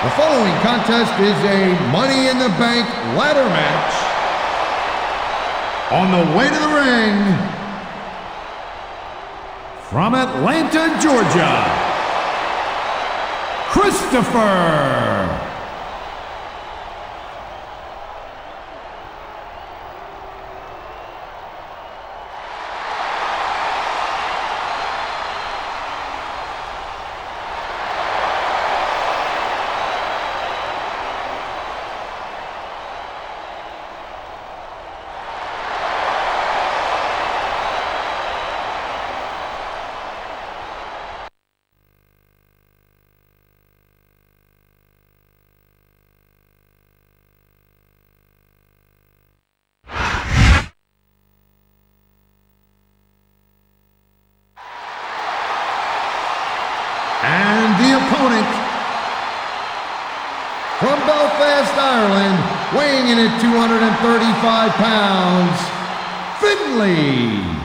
The following contest is a Money in the Bank ladder match. On the way to the ring, from Atlanta, Georgia, Christopher. And the opponent, from Belfast, Ireland, weighing in at 235 pounds, Finley.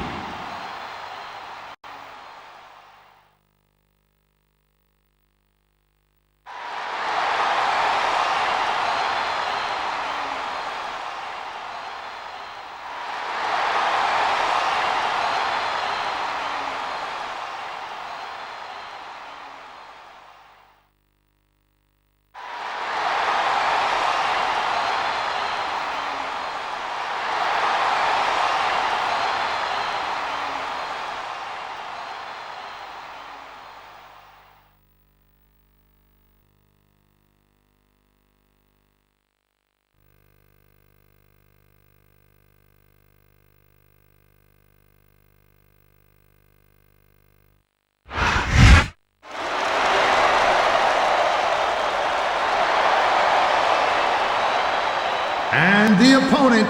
And the opponent,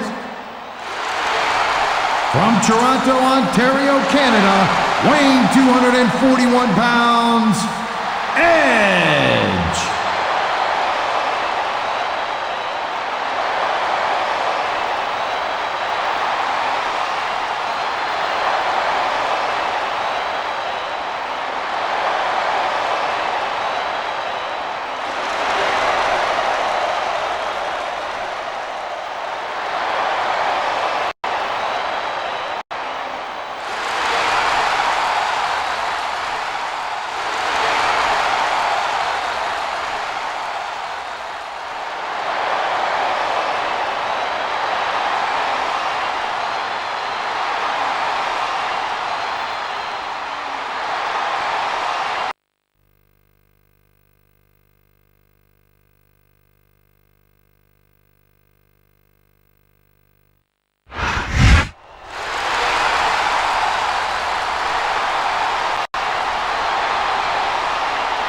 from Toronto, Ontario, Canada, weighing 241 pounds, Edge.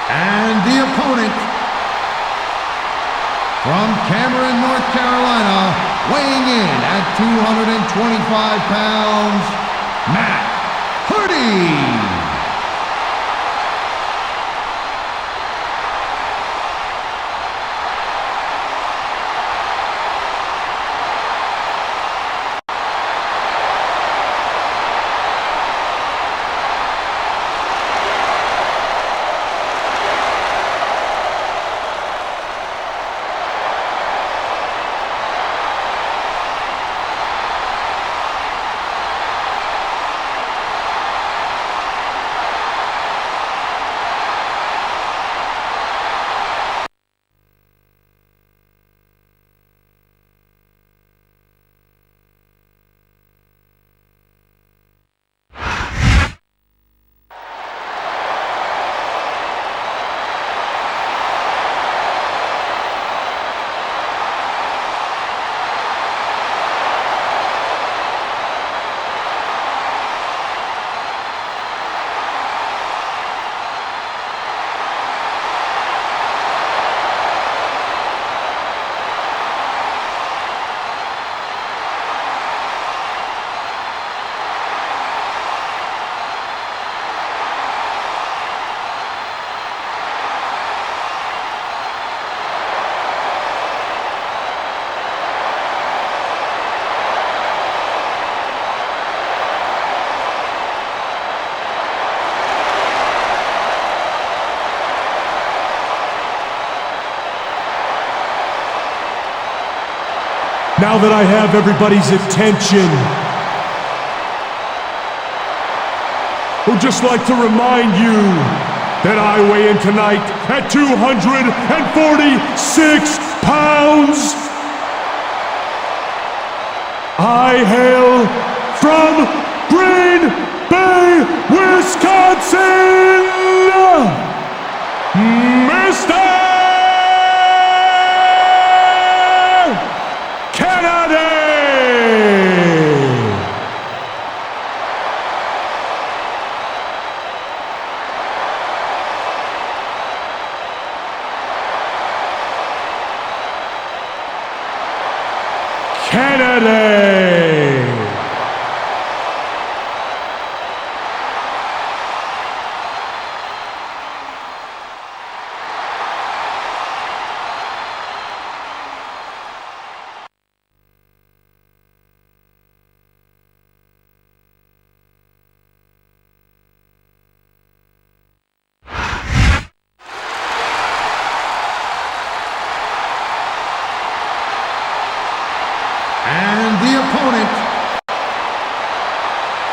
And the opponent, from Cameron, North Carolina, weighing in at 225 pounds, Matt Hardy. Now that I have everybody's attention, I would just like to remind you that I weigh in tonight at 246 pounds. I hail from Green Bay, Wisconsin, Mr. Kennedy! Kennedy! And the opponent,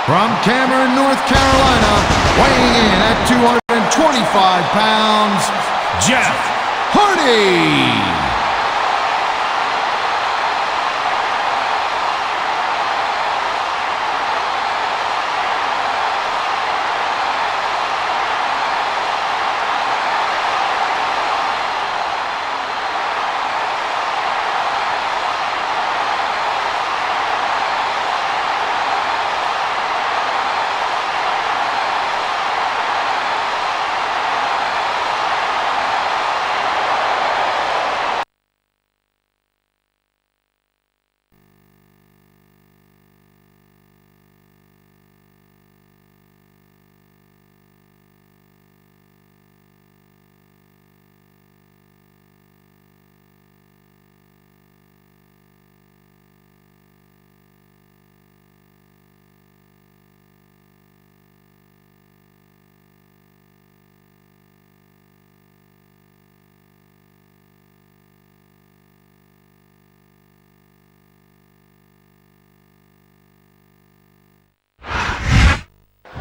from Cameron, North Carolina, weighing in at 225 pounds, Jeff Hardy.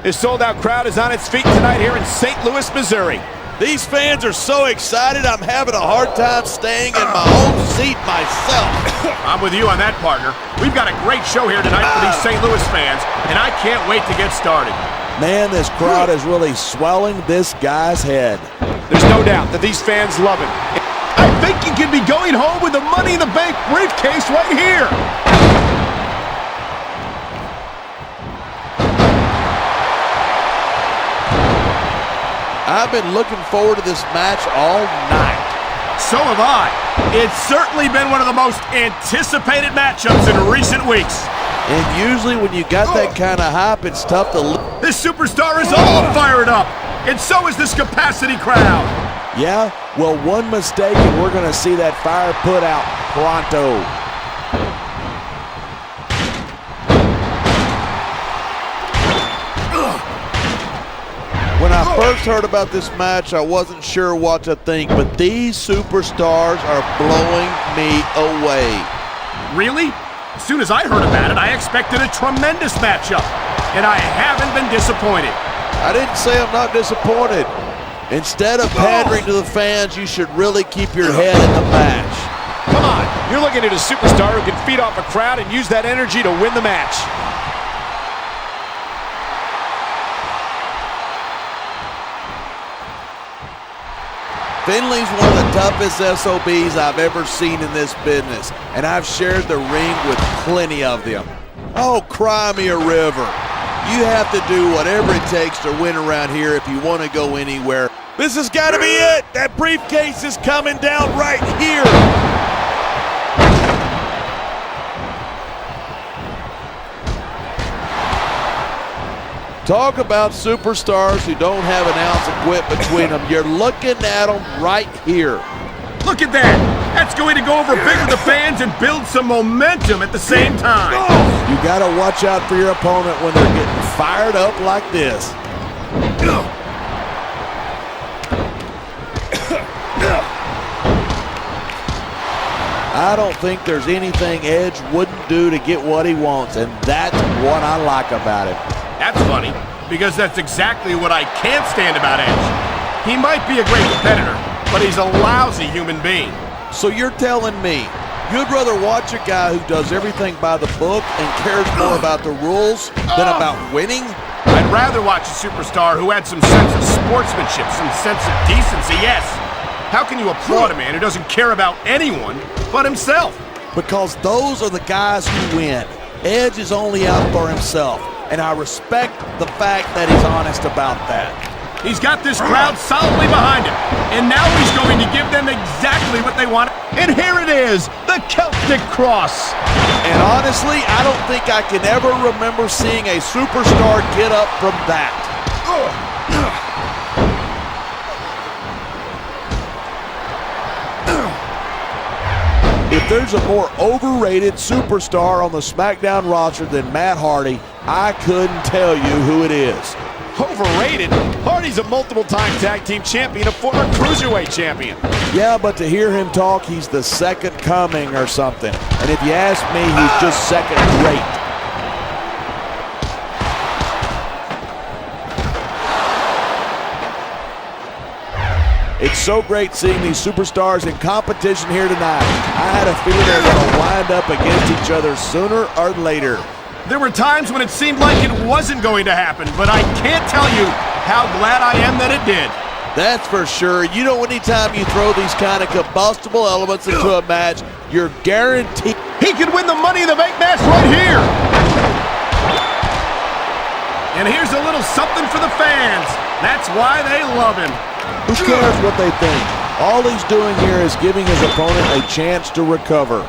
His sold-out crowd is on its feet tonight here in St. Louis, Missouri. These fans are so excited, I'm having a hard time staying in my own seat myself. I'm with you on that, partner. We've got a great show here tonight for these St. Louis fans, and I can't wait to get started. Man, this crowd is really swelling this guy's head. There's no doubt that these fans love him. I think he could be going home with the Money in the Bank briefcase right here. I've been looking forward to this match all night. So have I. It's certainly been one of the most anticipated matchups in recent weeks. And usually when you got that kind of hype, it's tough to... This superstar is all fired up, and so is this capacity crowd. Yeah? Well, one mistake and we're going to see that fire put out pronto. When I first heard about this match, I wasn't sure what to think, but these superstars are blowing me away. Really? As soon as I heard about it, I expected a tremendous matchup, and I haven't been disappointed. I didn't say I'm not disappointed. Instead of pandering to the fans, you should really keep your head in the match. Come on, you're looking at a superstar who can feed off a crowd and use that energy to win the match. Finley's one of the toughest SOBs I've ever seen in this business, and I've shared the ring with plenty of them. Oh, cry me a river. You have to do whatever it takes to win around here if you want to go anywhere. This has got to be it. That briefcase is coming down right here. Talk about superstars who don't have an ounce of quit between them. You're looking at them right here. Look at that. That's going to go over big with the fans and build some momentum at the same time. You got to watch out for your opponent when they're getting fired up like this. I don't think there's anything Edge wouldn't do to get what he wants, and that's what I like about him. That's funny, because that's exactly what I can't stand about Edge. He might be a great competitor, but he's a lousy human being. So you're telling me you'd rather watch a guy who does everything by the book and cares more about the rules than about winning? I'd rather watch a superstar who had some sense of sportsmanship, some sense of decency, yes. How can you applaud a man who doesn't care about anyone but himself? Because those are the guys who win. Edge is only out for himself, and I respect the fact that he's honest about that. He's got this crowd solidly behind him, and now he's going to give them exactly what they want. And here it is, the Celtic Cross. And honestly, I don't think I can ever remember seeing a superstar get up from that. If there's a more overrated superstar on the SmackDown roster than Matt Hardy, I couldn't tell you who it is. Overrated? Hardy's a multiple-time tag team champion, a former cruiserweight champion. Yeah, but to hear him talk, he's the second coming or something. And if you ask me, he's just second rate. It's so great seeing these superstars in competition here tonight. I had a feeling they were going to wind up against each other sooner or later. There were times when it seemed like it wasn't going to happen, but I can't tell you how glad I am that it did. That's for sure. You know, anytime you throw these kind of combustible elements into a match, you're guaranteed. He could win the Money in the Bank match right here. And here's a little something for the fans. That's why they love him. Who cares what they think? All he's doing here is giving his opponent a chance to recover.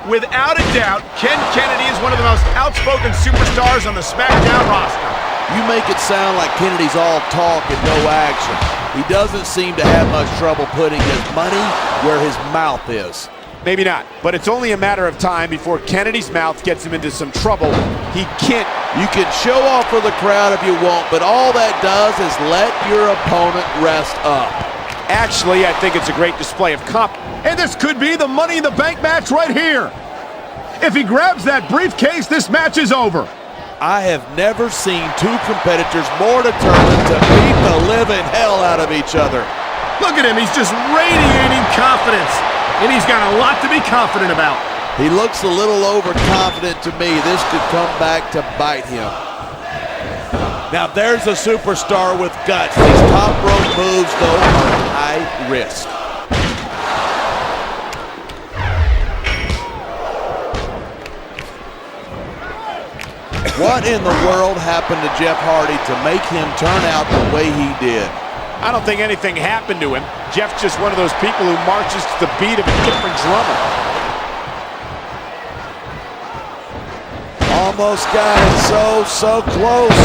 Without a doubt, Ken Kennedy is one of the most outspoken superstars on the SmackDown roster. You make it sound like Kennedy's all talk and no action. He doesn't seem to have much trouble putting his money where his mouth is. Maybe not, but it's only a matter of time before Kennedy's mouth gets him into some trouble. He can't. You can show off for the crowd if you want, but all that does is let your opponent rest up. Actually, I think it's a great display of confidence. And this could be the Money in the Bank match right here. If he grabs that briefcase, this match is over. I have never seen two competitors more determined to beat the living hell out of each other. Look at him, he's just radiating confidence. And he's got a lot to be confident about. He looks a little overconfident to me. This could come back to bite him. Now there's a superstar with guts. These top rope moves, though, are high risk. What in the world happened to Jeff Hardy to make him turn out the way he did? I don't think anything happened to him. Jeff's just one of those people who marches to the beat of a different drummer. Almost got it, so close.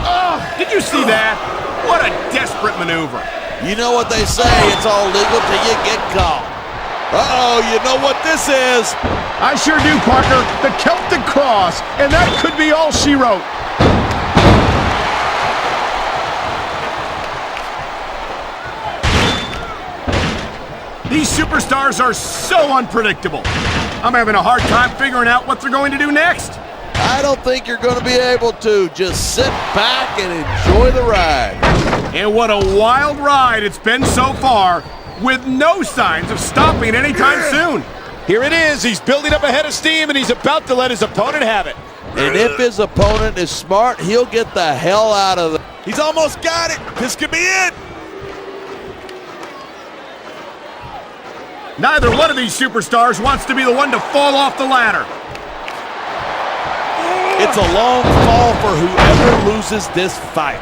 Oh, did you see that? What a desperate maneuver. You know what they say, it's all legal till you get caught. Uh-oh, you know what this is? I sure do, partner. The Celtic Cross, and that could be all she wrote. These superstars are so unpredictable. I'm having a hard time figuring out what they're going to do next. I don't think you're going to be able to. Just sit back and enjoy the ride. And what a wild ride it's been so far, with no signs of stopping anytime soon. Here it is. He's building up a head of steam, and he's about to let his opponent have it. And if his opponent is smart, he'll get the hell out of it. He's almost got it. This could be it. Neither one of these superstars wants to be the one to fall off the ladder. It's a long fall for whoever loses this fight.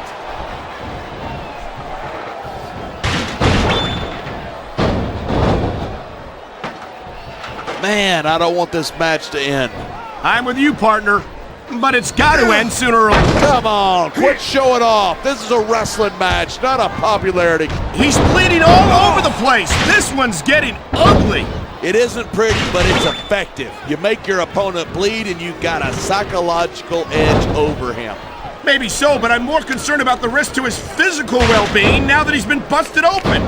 Man, I don't want this match to end. I'm with you, partner, but it's got to end sooner or later. Come on, quit showing off. This is a wrestling match, not a popularity. He's bleeding all over the place. This one's getting ugly. It isn't pretty, but it's effective. You make your opponent bleed, and you got a psychological edge over him. Maybe so, but I'm more concerned about the risk to his physical well-being now that he's been busted open.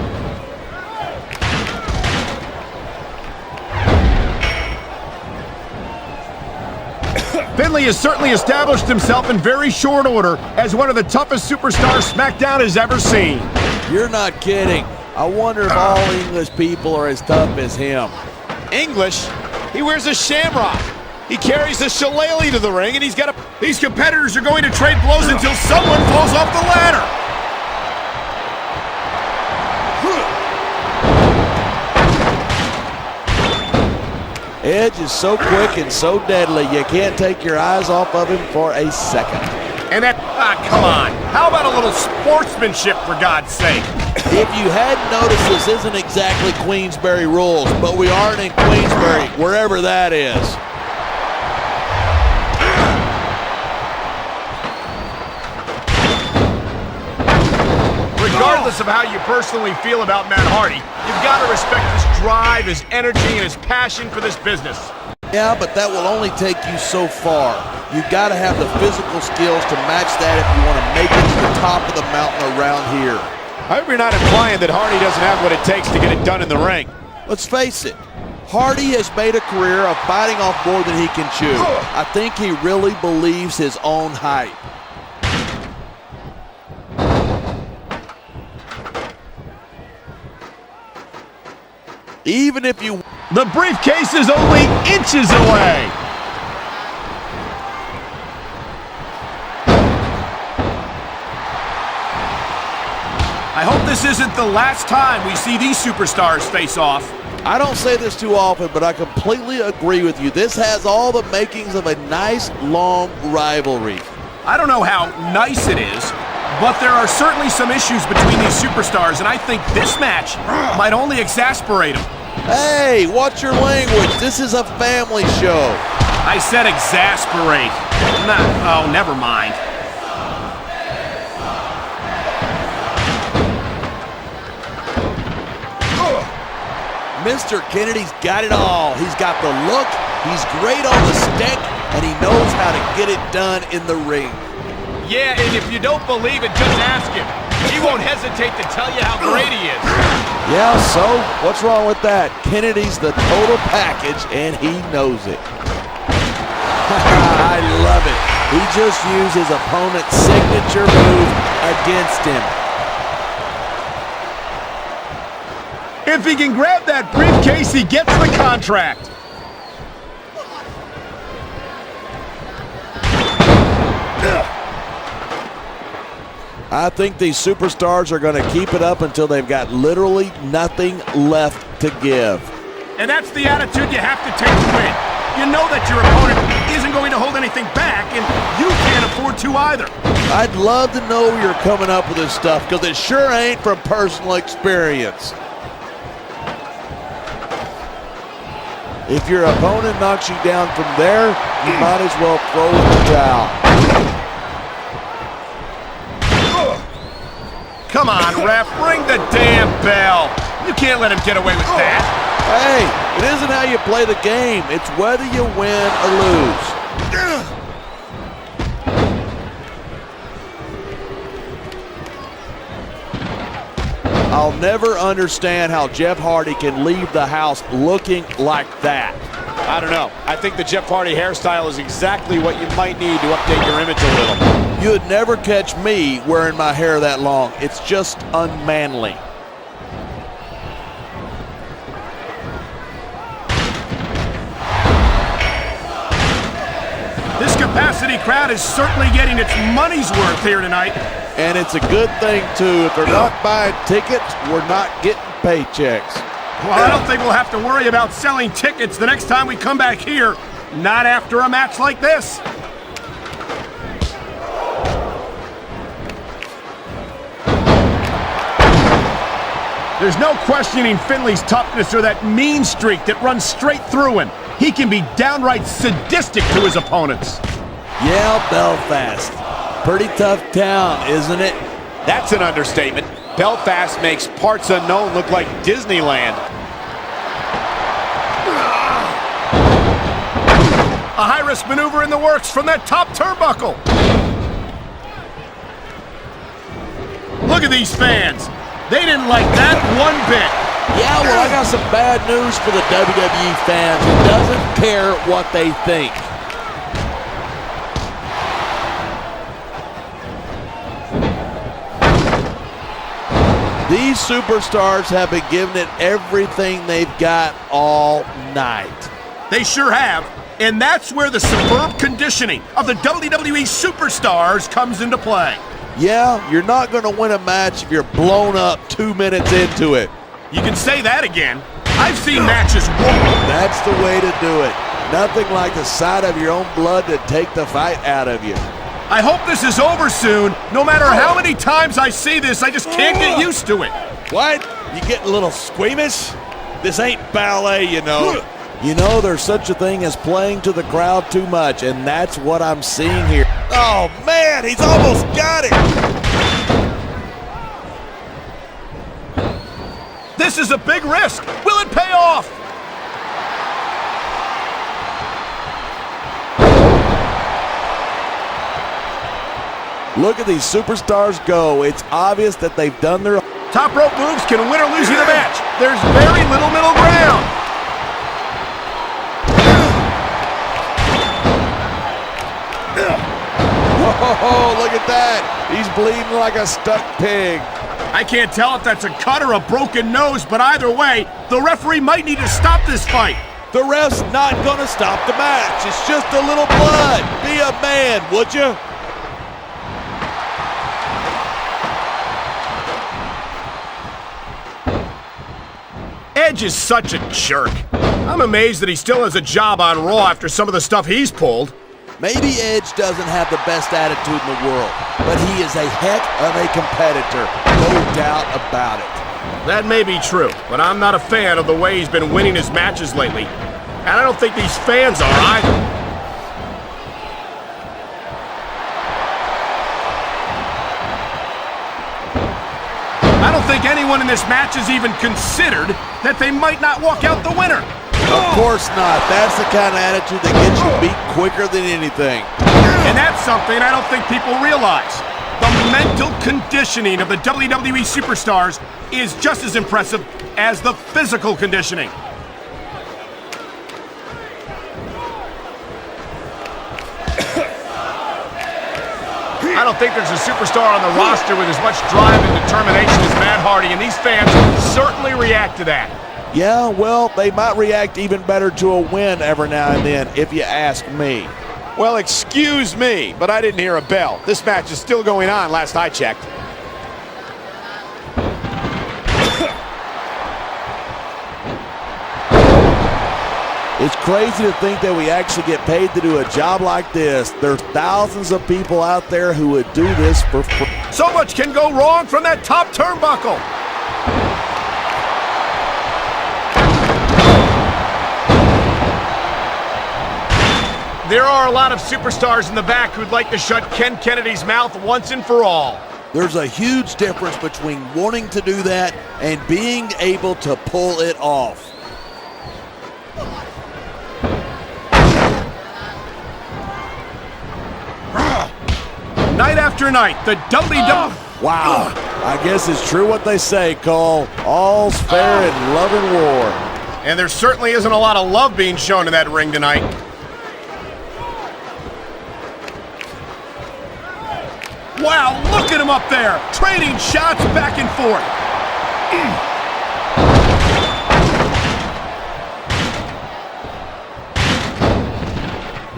Finlay has certainly established himself in very short order as one of the toughest superstars SmackDown has ever seen. You're not kidding. I wonder if all English people are as tough as him. English? He wears a shamrock. He carries a shillelagh to the ring, and he's got a... These competitors are going to trade blows until someone falls off the ladder. Edge is so quick and so deadly, you can't take your eyes off of him for a second. And that... come on. How about a little sportsmanship, for God's sake? If you hadn't noticed, this isn't exactly Queensberry rules, but we aren't in Queensberry, wherever that is. Regardless of how you personally feel about Matt Hardy, you've got to respect his drive, his energy, and his passion for this business. Yeah, but that will only take you so far. You've got to have the physical skills to match that if you want to make it to the top of the mountain around here. I hope you're not implying that Hardy doesn't have what it takes to get it done in the ring. Let's face it, Hardy has made a career of biting off more than he can chew. I think he really believes his own hype. Even if you... The briefcase is only inches away. I hope this isn't the last time we see these superstars face off. I don't say this too often, but I completely agree with you. This has all the makings of a nice, long rivalry. I don't know how nice it is, but there are certainly some issues between these superstars, and I think this match might only exasperate them. Hey, watch your language. This is a family show. I said exasperate. Oh, never mind. Mr. Kennedy's got it all. He's got the look, he's great on the stick, and he knows how to get it done in the ring. Yeah, and if you don't believe it, just ask him. He won't hesitate to tell you how great he is. Yeah, so what's wrong with that? Kennedy's the total package, and he knows it. I love it. He just used his opponent's signature move against him. If he can grab that briefcase, he gets the contract. I think these superstars are going to keep it up until they've got literally nothing left to give. And that's the attitude you have to take to win. You know that your opponent isn't going to hold anything back, and you can't afford to either. I'd love to know where you're coming up with this stuff, because it sure ain't from personal experience. If your opponent knocks you down from there, you might as well throw in the towel. Come on, ref, ring the damn bell. You can't let him get away with that. Hey, it isn't how you play the game. It's whether you win or lose. I'll never understand how Jeff Hardy can leave the house looking like that. I don't know. I think the Jeff Hardy hairstyle is exactly what you might need to update your image a little. You'd never catch me wearing my hair that long. It's just unmanly. This capacity crowd is certainly getting its money's worth here tonight. And it's a good thing, too. If they're not buying tickets, we're not getting paychecks. Well, I don't think we'll have to worry about selling tickets the next time we come back here. Not after a match like this. There's no questioning Finlay's toughness or that mean streak that runs straight through him. He can be downright sadistic to his opponents. Yeah, Belfast. Pretty tough town, isn't it? That's an understatement. Belfast makes parts unknown look like Disneyland. A high-risk maneuver in the works from that top turnbuckle. Look at these fans. They didn't like that one bit. Yeah, well, I got some bad news for the WWE fans. It doesn't care what they think. These superstars have been giving it everything they've got all night. They sure have. And that's where the superb conditioning of the WWE superstars comes into play. Yeah, you're not going to win a match if you're blown up 2 minutes into it. You can say that again. I've seen matches won. That's the way to do it. Nothing like the sight of your own blood to take the fight out of you. I hope this is over soon. No matter how many times I see this, I just can't get used to it. What? You getting a little squeamish? This ain't ballet, you know. You know, there's such a thing as playing to the crowd too much, and that's what I'm seeing here. Oh, man, he's almost got it. This is a big risk. Will it pay off? Look at these superstars go. It's obvious that they've done their... Top rope moves can win or lose you the match. There's very little middle ground. Oh, look at that. He's bleeding like a stuck pig. I can't tell if that's a cut or a broken nose, but either way, the referee might need to stop this fight. The ref's not going to stop the match. It's just a little blood. Be a man, would you? Edge is such a jerk. I'm amazed that he still has a job on Raw after some of the stuff he's pulled. Maybe Edge doesn't have the best attitude in the world, but he is a heck of a competitor, no doubt about it. That may be true, but I'm not a fan of the way he's been winning his matches lately. And I don't think these fans are either. I don't think anyone in this match has even considered that they might not walk out the winner. Of course not. That's the kind of attitude that gets you beat quicker than anything. And that's something I don't think people realize. The mental conditioning of the WWE superstars is just as impressive as the physical conditioning. I don't think there's a superstar on the roster with as much drive and determination as Matt Hardy, and these fans certainly react to that. Yeah, well, they might react even better to a win every now and then, if you ask me. Well, excuse me, but I didn't hear a bell. This match is still going on last I checked. It's crazy to think that we actually get paid to do a job like this. There's thousands of people out there who would do this for free. So much can go wrong from that top turnbuckle. There are a lot of superstars in the back who'd like to shut Ken Kennedy's mouth once and for all. There's a huge difference between wanting to do that and being able to pull it off. Night after night, the WWE... Wow, I guess it's true what they say, Cole. All's fair in love and war. And there certainly isn't a lot of love being shown in that ring tonight. Wow, look at him up there, trading shots back and forth.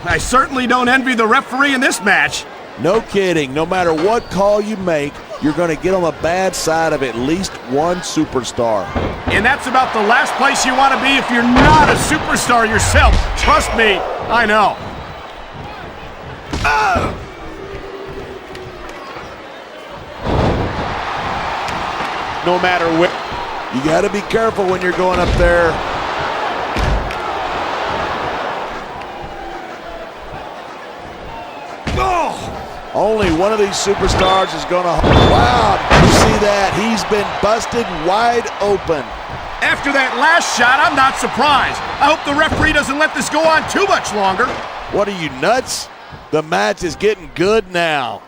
I certainly don't envy the referee in this match. No kidding. No matter what call you make, you're going to get on the bad side of at least one superstar. And that's about the last place you want to be if you're not a superstar yourself. Trust me, I know. No matter what. You got to be careful when you're going up there. Only one of these superstars is going to... Wow, you see that? He's been busted wide open. After that last shot, I'm not surprised. I hope the referee doesn't let this go on too much longer. What are you, nuts? The match is getting good now.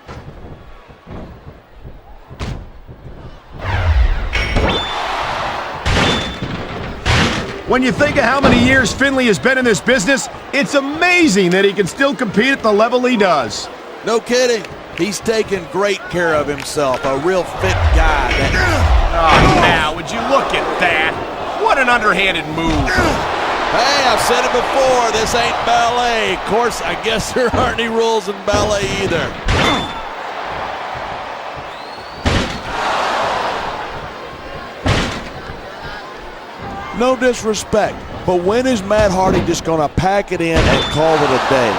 When you think of how many years Finley has been in this business, it's amazing that he can still compete at the level he does. No kidding. He's taken great care of himself. A real fit guy. Oh, now, would you look at that? What an underhanded move. Hey, I've said it before. This ain't ballet. Of course, I guess there aren't any rules in ballet either. No disrespect, but when is Matt Hardy just going to pack it in and call it a day?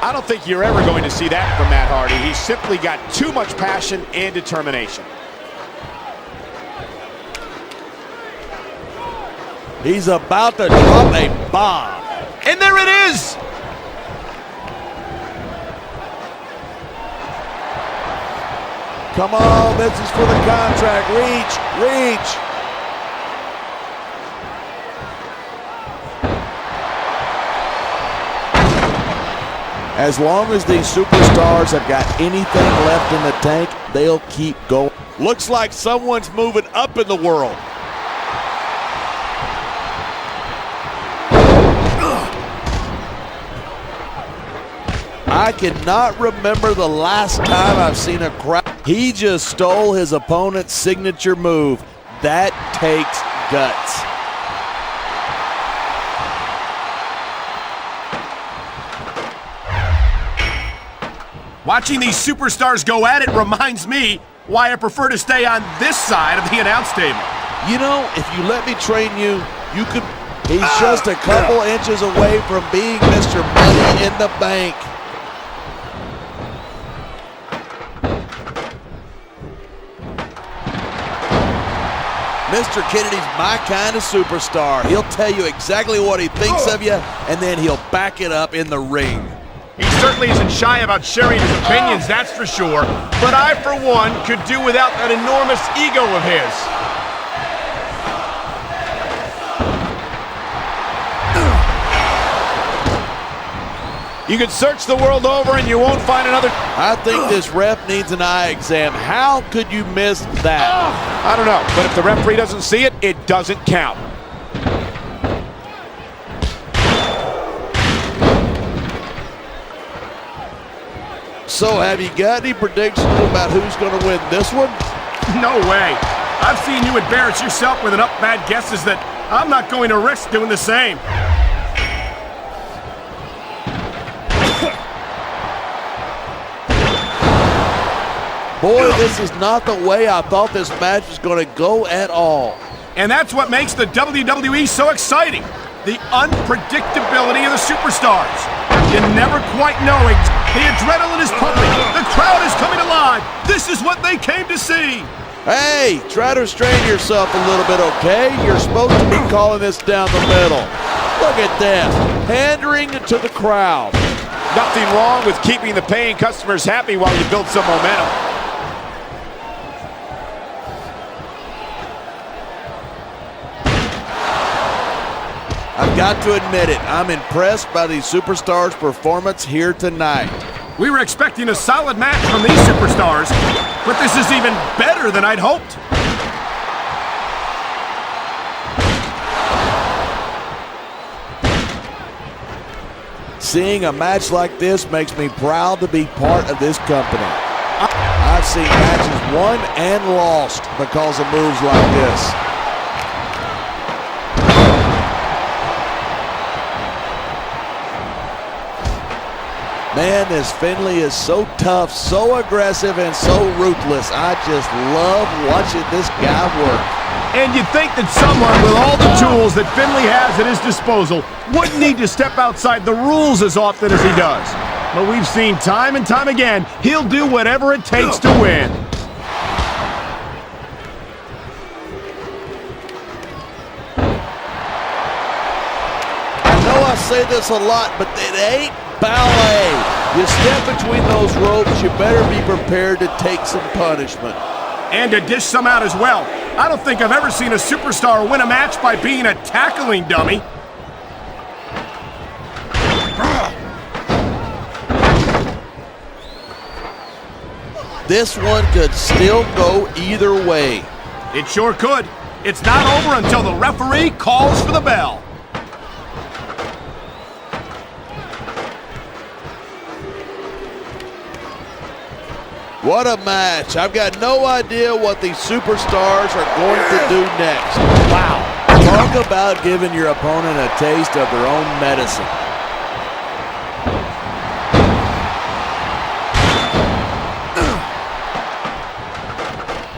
I don't think you're ever going to see that from Matt Hardy. He's simply got too much passion and determination. He's about to drop a bomb. And there it is! Come on, this is for the contract. Reach. As long as these superstars have got anything left in the tank, they'll keep going. Looks like someone's moving up in the world. I cannot remember the last time I've seen a crowd. He just stole his opponent's signature move. That takes guts. Watching these superstars go at it reminds me why I prefer to stay on this side of the announce table. You know, if you let me train you, you could. He's just a couple inches away from being Mr. Money in the Bank. Mr. Kennedy's my kind of superstar. He'll tell you exactly what he thinks of you, and then he'll back it up in the ring. He certainly isn't shy about sharing his opinions, that's for sure. But I, for one, could do without that enormous ego of his. You can search the world over and you won't find another. I think this ref needs an eye exam. How could you miss that? I don't know, but if the referee doesn't see it, it doesn't count. So have you got any predictions about who's going to win this one? No way. I've seen you embarrass yourself with enough bad guesses that I'm not going to risk doing the same. Boy, this is not the way I thought this match was going to go at all. And that's what makes the WWE so exciting. The unpredictability of the superstars. You never quite know. The adrenaline is pumping. The crowd is coming alive. This is what they came to see. Hey, try to restrain yourself a little bit, okay? You're supposed to be calling this down the middle. Look at this. Pandering to the crowd. Nothing wrong with keeping the paying customers happy while you build some momentum. I've got to admit it, I'm impressed by these superstars' performance here tonight. We were expecting a solid match from these superstars, but this is even better than I'd hoped. Seeing a match like this makes me proud to be part of this company. I've seen matches won and lost because of moves like this. Man, this Finley is so tough, so aggressive, and so ruthless. I just love watching this guy work. And you'd think that someone with all the tools that Finley has at his disposal wouldn't need to step outside the rules as often as he does. But we've seen time and time again, he'll do whatever it takes to win. I know I say this a lot, but it ain't ballet. You step between those ropes, you better be prepared to take some punishment. And to dish some out as well. I don't think I've ever seen a superstar win a match by being a tackling dummy. This one could still go either way. It sure could. It's not over until the referee calls for the bell. What a match. I've got no idea what these superstars are going to do next. Wow. Talk about giving your opponent a taste of their own medicine.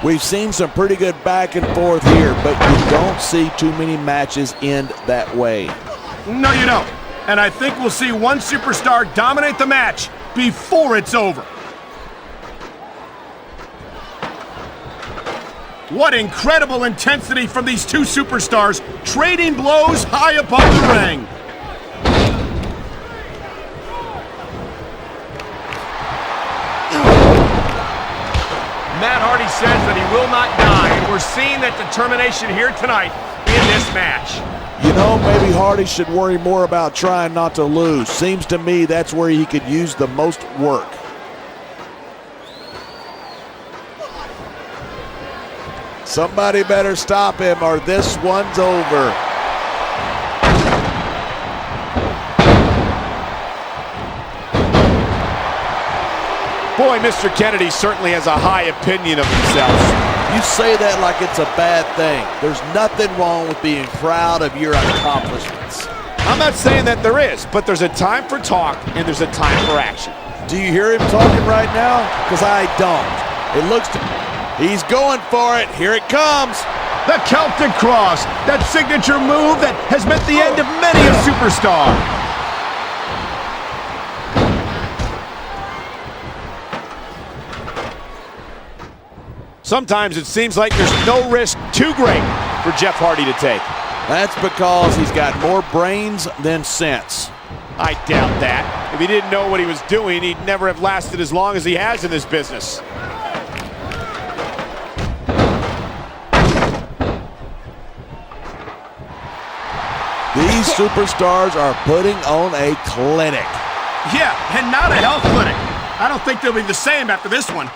We've seen some pretty good back and forth here, but you don't see too many matches end that way. No, you don't. And I think we'll see one superstar dominate the match before it's over. What incredible intensity from these two superstars, trading blows high above the ring. Matt Hardy says that he will not die, and we're seeing that determination here tonight in this match. You know, maybe Hardy should worry more about trying not to lose. Seems to me that's where he could use the most work. Somebody better stop him or this one's over. Boy, Mr. Kennedy certainly has a high opinion of himself. You say that like it's a bad thing. There's nothing wrong with being proud of your accomplishments. I'm not saying that there is, but there's a time for talk and there's a time for action. Do you hear him talking right now? Because I don't. It looks to... He's going for it. Here it comes. The Celtic Cross, that signature move that has meant the end of many a superstar. Sometimes it seems like there's no risk too great for Jeff Hardy to take. That's because he's got more brains than sense. I doubt that. If he didn't know what he was doing, he'd never have lasted as long as he has in this business. These superstars are putting on a clinic. Yeah, and not a health clinic. I don't think they'll be the same after this one.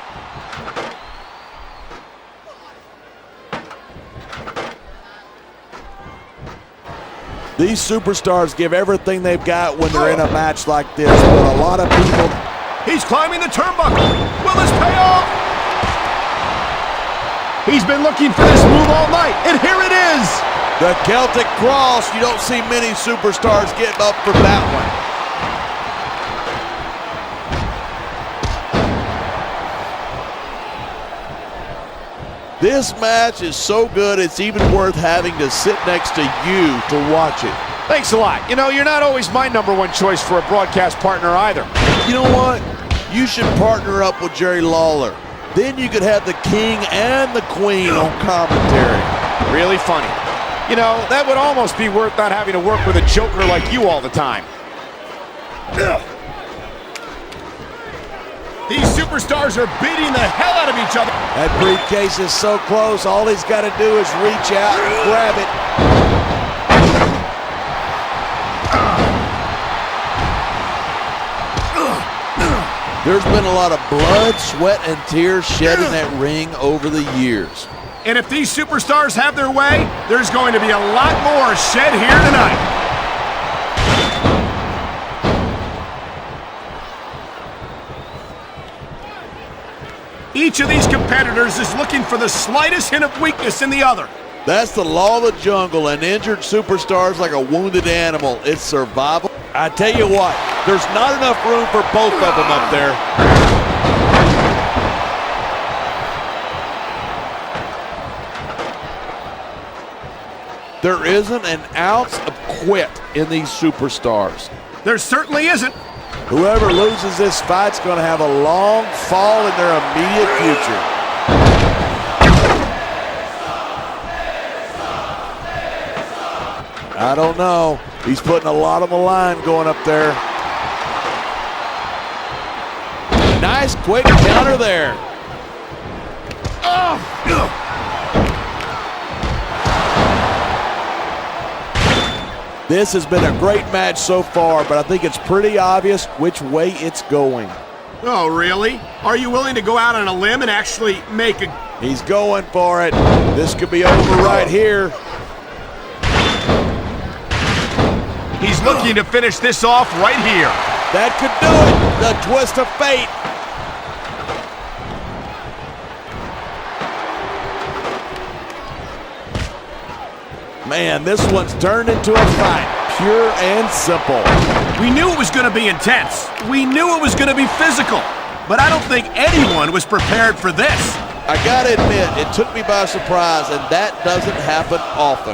These superstars give everything they've got when they're in a match like this, but a lot of people... He's climbing the turnbuckle. Will this pay off? He's been looking for this move all night, and here it is. The Celtic Cross, you don't see many superstars getting up for that one. This match is so good, it's even worth having to sit next to you to watch it. Thanks a lot. You know, you're not always my #1 choice for a broadcast partner either. You know what? You should partner up with Jerry Lawler. Then you could have the king and the queen on commentary. Really funny. You know, that would almost be worth not having to work with a joker like you all the time. These superstars are beating the hell out of each other. That briefcase is so close, all he's got to do is reach out and grab it. There's been a lot of blood, sweat, and tears shed in that ring over the years. And if these superstars have their way, there's going to be a lot more shed here tonight. Each of these competitors is looking for the slightest hint of weakness in the other. That's the law of the jungle, and injured superstars like a wounded animal. It's survival. I tell you what, there's not enough room for both of them up there. There isn't an ounce of quit in these superstars. There certainly isn't. Whoever loses this fight's going to have a long fall in their immediate future. I don't know. He's putting a lot on the line going up there. Nice quick counter there. This has been a great match so far, but I think it's pretty obvious which way it's going. Oh, really? Are you willing to go out on a limb and actually make a... He's going for it. This could be over right here. He's looking to finish this off right here. That could do it. The twist of fate. man, this one's turned into a fight. Pure and simple. We knew it was going to be intense. We knew it was going to be physical. But I don't think anyone was prepared for this. I gotta admit, it took me by surprise, and that doesn't happen often.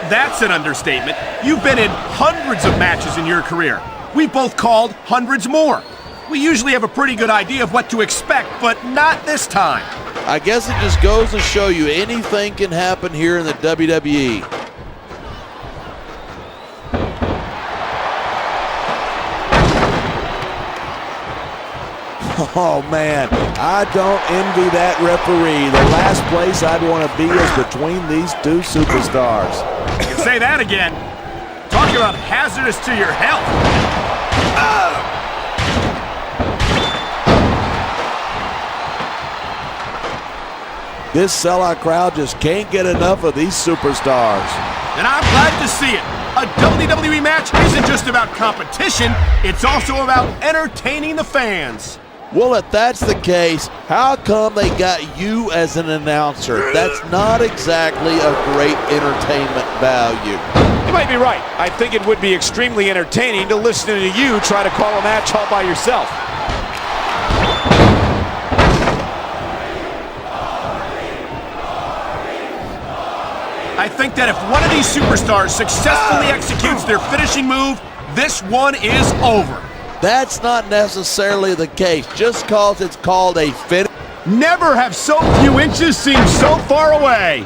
That's an understatement. You've been in hundreds of matches in your career. We've both called hundreds more. We usually have a pretty good idea of what to expect, but not this time. I guess it just goes to show you anything can happen here in the WWE. Oh man, I don't envy that referee. The last place I'd want to be is between these two superstars. You can say that again. Talk about hazardous to your health. This sellout crowd just can't get enough of these superstars. And I'm glad to see it. A WWE match isn't just about competition, it's also about entertaining the fans. Well, if that's the case, how come they got you as an announcer? That's not exactly a great entertainment value. You might be right. I think it would be extremely entertaining to listen to you try to call a match all by yourself. I think that if one of these superstars successfully executes their finishing move, this one is over. That's not necessarily the case, just cause it's called a finish. Never have so few inches seemed so far away.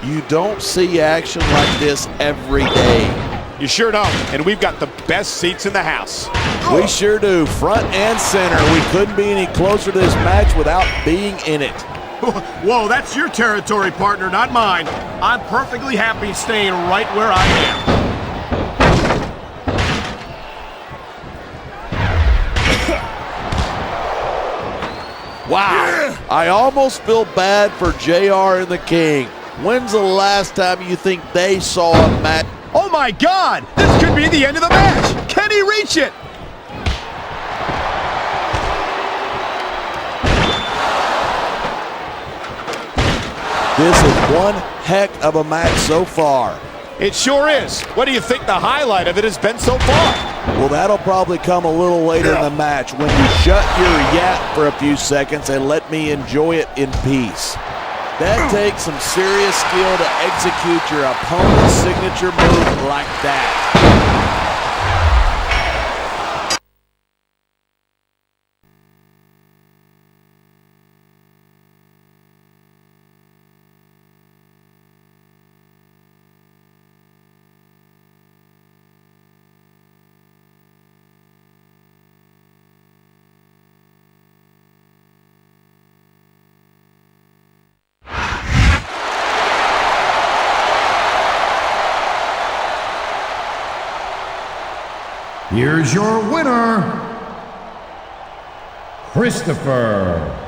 You don't see action like this every day. You sure don't, and we've got the best seats in the house. We sure do, front and center. We couldn't be any closer to this match without being in it. Whoa, that's your territory, partner, not mine. I'm perfectly happy staying right where I am. Wow, I almost feel bad for JR and the King. When's the last time you think they saw a match? Oh my God, this could be the end of the match. Can he reach it? This is one heck of a match so far. It sure is. What do you think the highlight of it has been so far? Well, that'll probably come a little later in the match when you shut your yap for a few seconds and let me enjoy it in peace. That takes some serious skill to execute your opponent's signature move like that. Here's your winner, Christopher